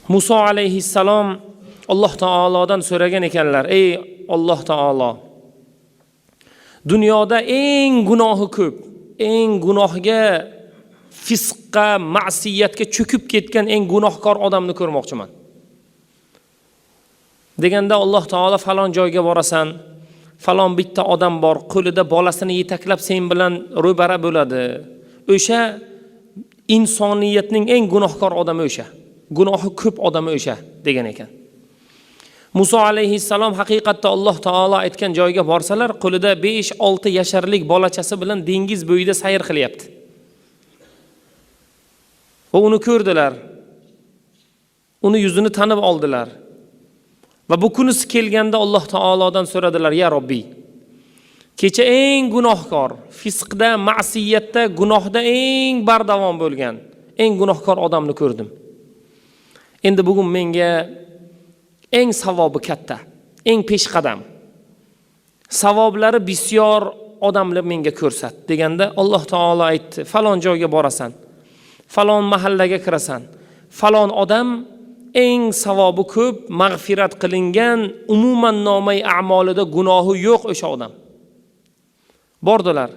Muso alayhissalom Alloh taolodan so'ragan ekanlar: "Ey Alloh taolo, dunyoda eng gunohi ko'p, eng gunohga, fisqqa, ma'siyatga cho'kib ketgan eng gunohkor odamni ko'rmoqchiman." Deganda Alloh taolo falon joyga borasan, falon bitta odam bor, qo'lida bolasini yetaklab sen bilan ro'bara bo'ladi. O'sha insoniyatning eng gunohkor odami o'sha. Gunohi ko'p odami o'sha degan ekan. Muso alayhissalom haqiqatda Alloh taolo aytgan joyga borsalar, qo'lida 5-6 yasharlik bolachasi bilan dengiz bo'yida sayr qilyapti. Va uni ko'rdilar. Uni yuzini tanib oldilar. Va bu kunisi kelganda Alloh taolodan so'radilar: "Ya Robbiy, kecha eng gunohkor, fisqda, ma'siyatda, gunohda eng bardavom bo'lgan, eng gunohkor odamni ko'rdim. Endi bugun menga eng savobi katta, eng peshqadam, savoblari bisyor odamni menga ko'rsat." Deganda Alloh taolo aytdi: "Falon joyga borasan, falon mahallaga kirasan, falon odam eng savobi ko'p, mag'firat qilingan, umuman nomay a'molida gunohi yo'q o'sha odam." Bordilar.